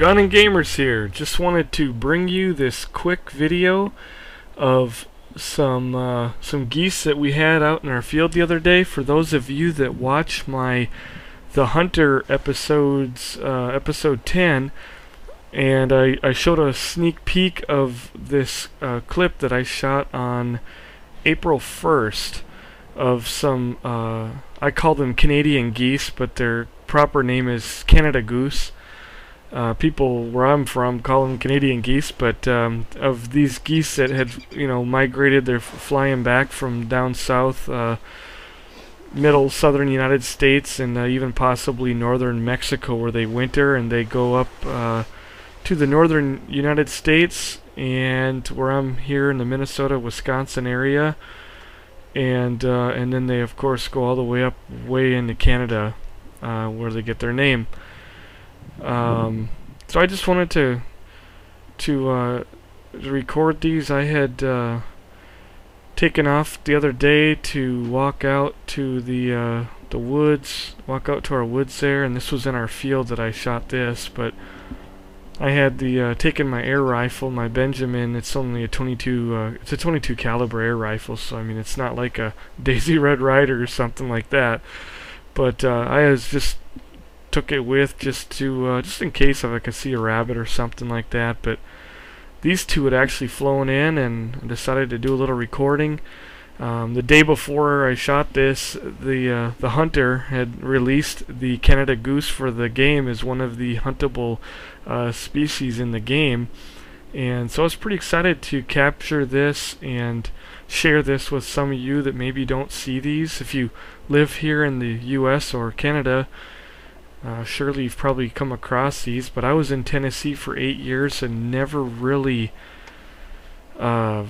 GunninGamerz here. Just wanted to bring you this quick video of some geese that we had out in our field the other day. For those of you that watch my theHunter episodes, episode 10, and I showed a sneak peek of this clip that I shot on April 1st of some, I call them Canadian geese, but their proper name is Canada goose. People where I'm from call them Canadian geese, but of these geese that had, migrated, they're flying back from down south, middle southern United States, and even possibly northern Mexico, where they winter, and they go up to the northern United States, and where I'm here in the Minnesota, Wisconsin area, and then they of course go all the way up, way into Canada, where they get their name. So I just wanted to record these. I had taken off the other day to walk out to the woods, walk out to our woods there, and this was in our field that I shot this. But I had taken my air rifle, my Benjamin. It's only a 22. It's a 22 caliber air rifle, so I mean it's not like a Daisy Red Ryder or something like that. But I was just took it with just in case if I could see a rabbit or something like that. But these two had actually flown in and decided to do a little recording. The day before I shot this, the hunter had released the Canada goose for the game as one of the huntable species in the game, and so I was pretty excited to capture this and share this with some of you that maybe don't see these. If you live here in the US or Canada, surely you've probably come across these, but I was in Tennessee for 8 years and never really, I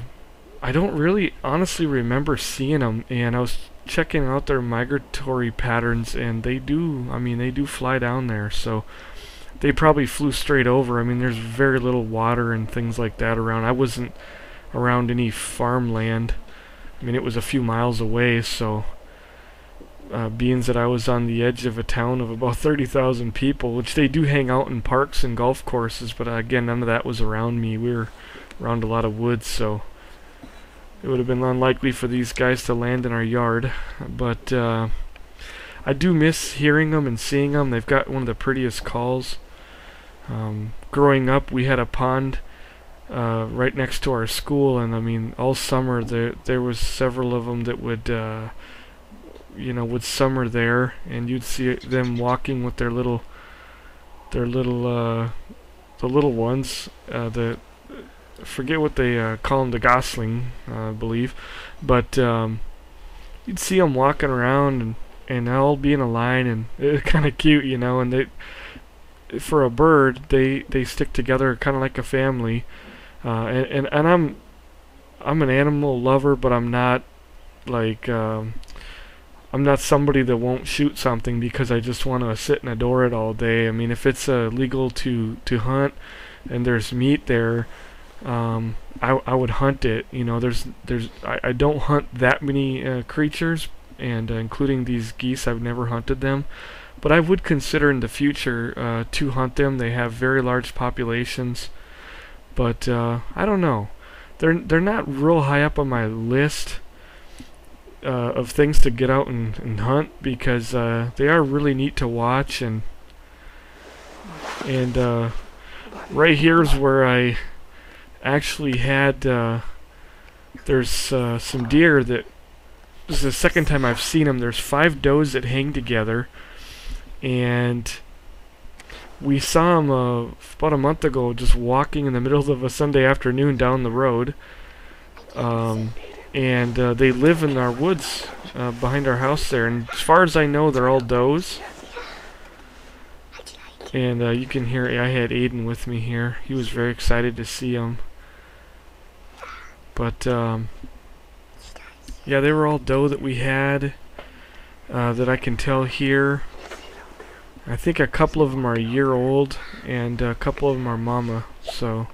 don't really honestly remember seeing them, and I was checking out their migratory patterns, and they do fly down there, so they probably flew straight over. I mean, there's very little water and things like that around. I wasn't around any farmland. I mean, it was a few miles away, so being that I was on the edge of a town of about 30,000 people, which they do hang out in parks and golf courses, but again, none of that was around me. We were around a lot of woods, so it would have been unlikely for these guys to land in our yard. But I do miss hearing them and seeing them. They've got one of the prettiest calls. Growing up, we had a pond right next to our school, and I mean, all summer there was several of them that would would summer there, and you'd see them walking with their little the little ones, forget what they call them, the gosling, I believe, but you'd see them walking around and all be in a line, and it's kind of cute, and they, for a bird, they stick together kind of like a family, and I'm an animal lover, but I'm not like I'm not somebody that won't shoot something because I just want to sit and adore it all day. I mean, if it's legal to hunt and there's meat there, I would hunt it. I don't hunt that many creatures, and including these geese, I've never hunted them, but I would consider in the future to hunt them. They have very large populations, but I don't know. They're not real high up on my list of things to get out and hunt, because they are really neat to watch, and right here is where I actually had there's some deer that this is the second time I've seen them. There's 5 does that hang together, and we saw them about a month ago just walking in the middle of a Sunday afternoon down the road. And they live in our woods behind our house there, and as far as I know, they're all does. And you can hear, I had Aiden with me here. He was very excited to see them. But yeah, they were all doe that we had, that I can tell here. I think a couple of them are a year old, and a couple of them are mama, so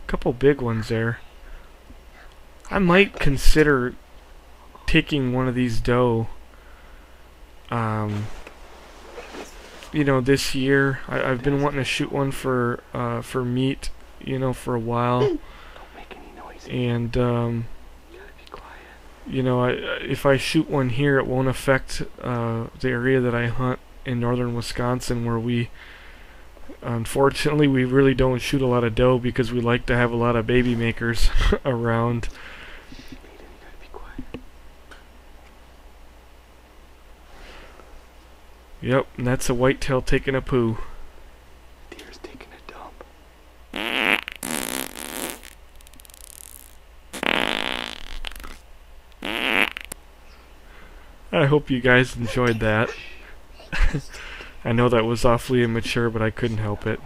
a couple big ones there. I might consider taking one of these doe you know, this year I've been wanting to shoot one for meat, you know, for a while. And you know, if I shoot one here, it won't affect the area that I hunt in northern Wisconsin, where we, unfortunately, we really don't shoot a lot of doe because we like to have a lot of baby makers around. Yep, and that's a whitetail taking a poo. Deer's taking a dump. I hope you guys enjoyed that. I know that was awfully immature, but I couldn't help it.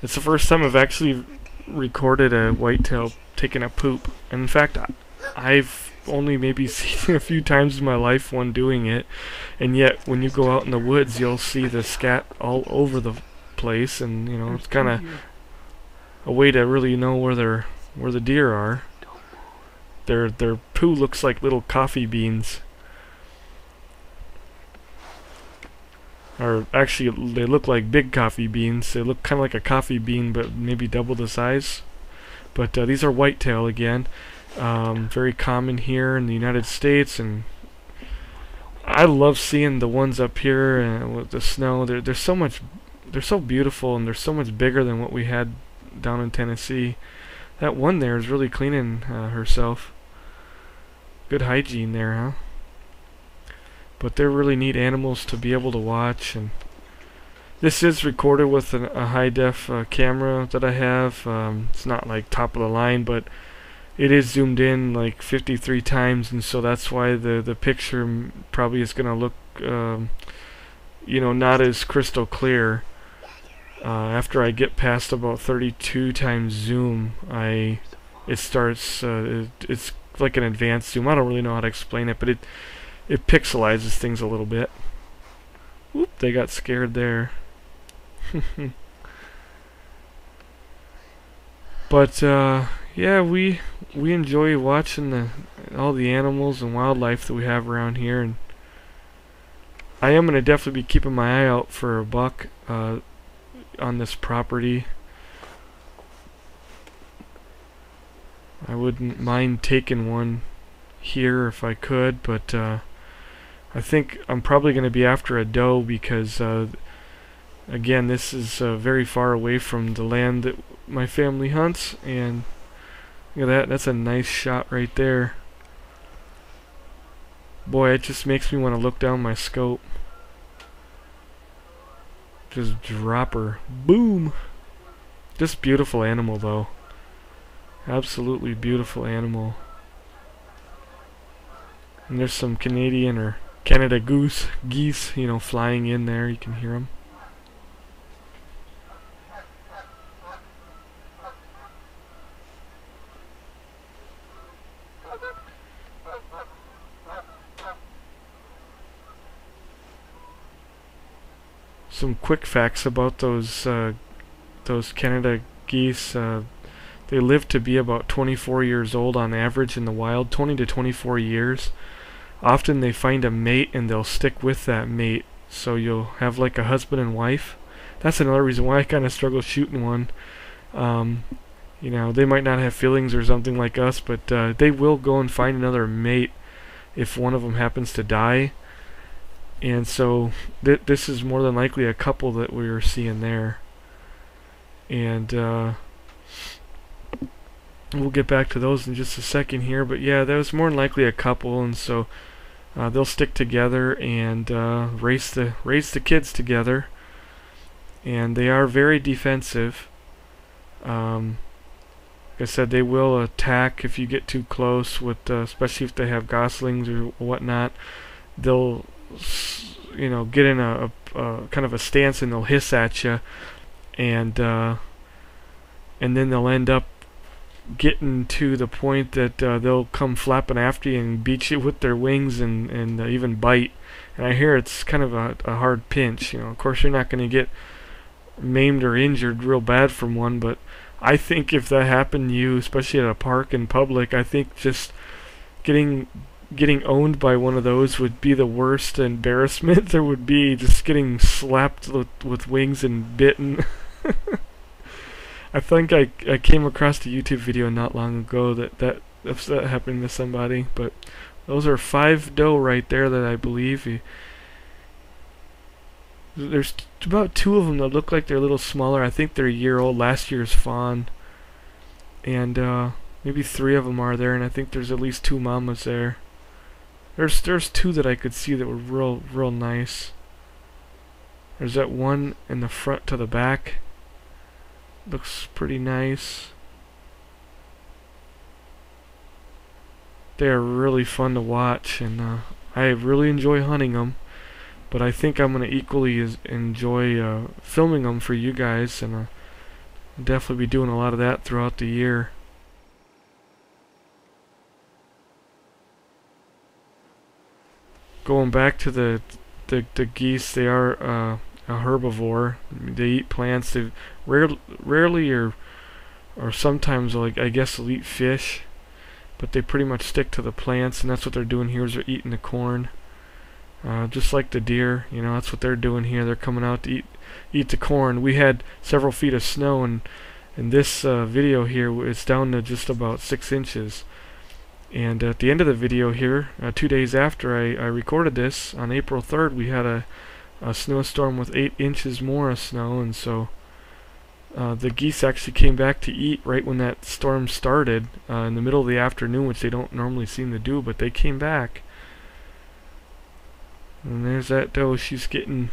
It's the first time I've actually recorded a whitetail taking a poop. And in fact, I've only maybe seen a few times in my life one doing it. And yet, when you go out in the woods, you'll see the scat all over the place. And, you know, it's kind of a way to really know where the deer are. Their poo looks like little coffee beans. Or actually, they look like big coffee beans. They look kind of like a coffee bean, but maybe double the size. But these are whitetail again. Very common here in the United States, and I love seeing the ones up here with the snow. They're so beautiful, and they're so much bigger than what we had down in Tennessee. That one there is really cleaning herself. Good hygiene there, huh? But they're really neat animals to be able to watch. And this is recorded with a high-def camera that I have. It's not like top of the line, but it is zoomed in like 53 times, and so that's why the picture probably is going to look, you know, not as crystal clear. After I get past about 32 times zoom, it starts. It's like an advanced zoom. I don't really know how to explain it, but it pixelizes things a little bit. Whoop, they got scared there. But yeah, we enjoy watching all the animals and wildlife that we have around here, and I am gonna definitely be keeping my eye out for a buck on this property. I wouldn't mind taking one here if I could, but I think I'm probably going to be after a doe because, again, this is very far away from the land that my family hunts, and look at that, that's a nice shot right there. Boy, it just makes me want to look down my scope. Just drop her. Boom! Just beautiful animal, though. Absolutely beautiful animal. And there's some Canadian or Canada geese, you know, flying in there. You can hear them. Some quick facts about those Canada geese. They live to be about 24 years old on average in the wild, 20 to 24 years. Often they find a mate and they'll stick with that mate, so you'll have like a husband and wife. That's another reason why I kind of struggle shooting one. You know, they might not have feelings or something like us, but they will go and find another mate if one of them happens to die. And so this is more than likely a couple that we were seeing there. And we'll get back to those in just a second here, but yeah, that was more than likely a couple, and so they'll stick together and raise the kids together. And they are very defensive. Like I said, they will attack if you get too close, with especially if they have goslings or whatnot. They'll, you know, get in a kind of a stance and they'll hiss at you, and then they'll end up getting to the point that they'll come flapping after you and beat you with their wings and even bite. And I hear it's kind of a hard pinch. You know, of course you're not going to get maimed or injured real bad from one, but I think if that happened to you, especially at a park in public, I think just getting getting owned by one of those would be the worst embarrassment there would be, just getting slapped with wings and bitten. I think I came across a YouTube video not long ago that happened to somebody, but those are 5 doe right there that I believe. There's about 2 of them that look like they're a little smaller. I think they're a year old, last year's fawn. And maybe 3 of them are there, and I think there's at least 2 mamas there. There's 2 that I could see that were real nice. There's that one in the front to the back. Looks pretty nice. They are really fun to watch, and I really enjoy hunting them. But I think I'm going to equally enjoy filming them for you guys, and I'll definitely be doing a lot of that throughout the year. Going back to the geese, they are a herbivore. They eat plants. They rarely or sometimes, like, I guess, they'll eat fish, but they pretty much stick to the plants, and that's what they're doing here, is they're eating the corn. Just like the deer, you know, that's what they're doing here. They're coming out to eat the corn. We had several feet of snow, and in this video here, it's down to just about 6 inches. And at the end of the video here, 2 days after I recorded this, on April 3rd, we had a snowstorm with 8 inches more of snow, and so the geese actually came back to eat right when that storm started, in the middle of the afternoon, which they don't normally seem to do, but they came back. And there's that doe. She's getting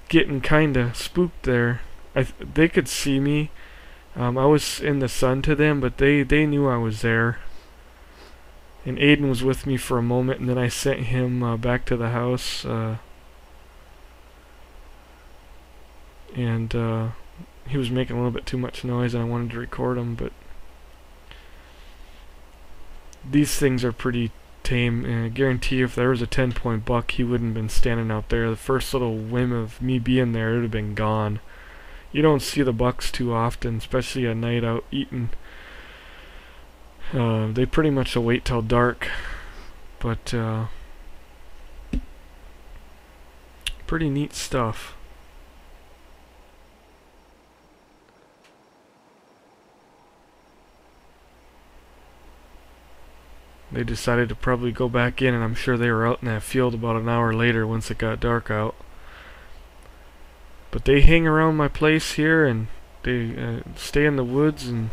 kinda spooked there. They could see me. I was in the sun to them, but they knew I was there. And Aiden was with me for a moment, and then I sent him back to the house. And he was making a little bit too much noise, and I wanted to record him, but these things are pretty tame, and I guarantee you if there was a 10-point buck, he wouldn't have been standing out there. The first little whim of me being there, it would have been gone. You don't see the bucks too often, especially at night out eating. They pretty much will wait till dark, but pretty neat stuff. They decided to probably go back in, and I'm sure they were out in that field about an hour later once it got dark out. But they hang around my place here, and they stay in the woods, and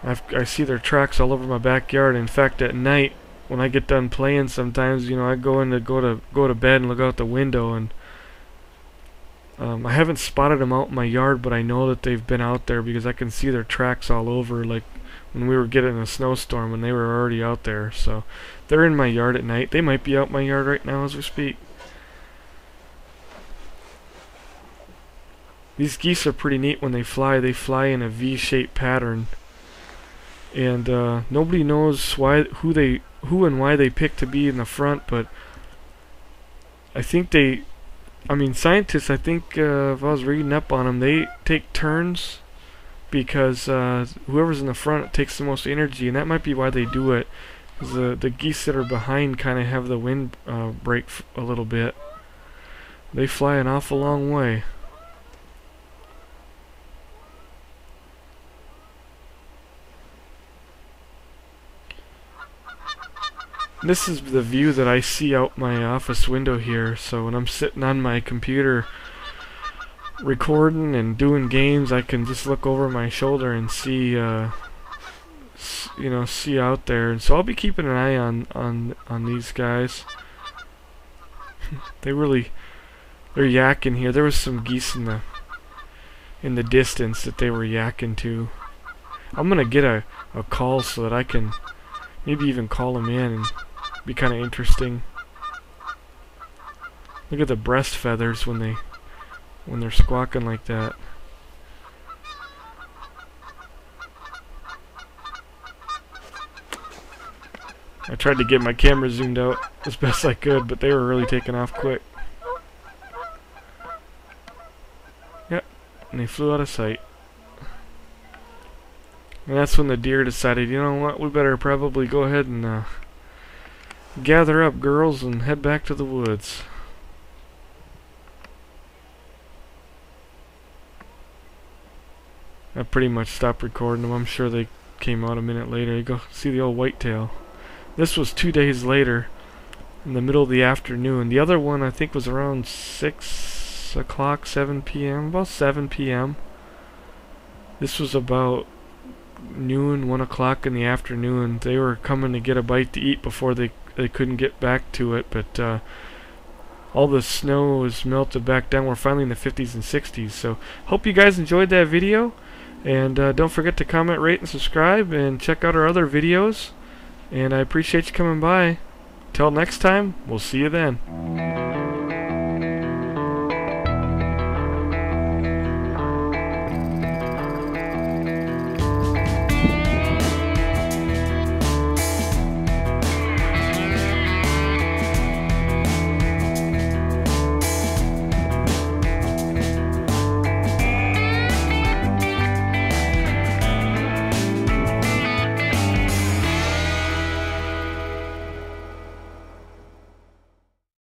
I see their tracks all over my backyard. In fact, at night when I get done playing, sometimes, you know, I go to bed and look out the window, and I haven't spotted them out in my yard, but I know that they've been out there because I can see their tracks all over, like when we were getting a snowstorm and they were already out there. So they're in my yard at night. They might be out in my yard right now as we speak. These geese are pretty neat when they fly. They fly in a V-shaped pattern, and nobody knows who and why they pick to be in the front, but I think scientists, I think, if I was reading up on them, they take turns, because whoever's in the front takes the most energy, and that might be why they do it. The geese that are behind kind of have the wind break a little bit. They fly an awful long way. This is the view that I see out my office window here, so when I'm sitting on my computer recording and doing games, I can just look over my shoulder and see see out there. And so I'll be keeping an eye on these guys. They're yakking here. There was some geese in the distance that they were yakking to. I'm gonna get a call so that I can maybe even call them in, and be kind of interesting. Look at the breast feathers when they're squawking like that. I tried to get my camera zoomed out as best I could, but they were really taking off quick. Yep, and they flew out of sight. And that's when the deer decided, you know what, we better probably go ahead and gather up, girls, and head back to the woods. I pretty much stopped recording them. I'm sure they came out a minute later. You go see the old whitetail. This was 2 days later, in the middle of the afternoon. The other one I think was around 6 o'clock, 7 p.m., about 7 p.m. This was about noon, 1 o'clock in the afternoon. They were coming to get a bite to eat before they couldn't get back to it, but all the snow was melted back down. We're finally in the 50s and 60s. So hope you guys enjoyed that video, and don't forget to comment, rate, and subscribe, and check out our other videos. And I appreciate you coming by. Till next time, we'll see you then.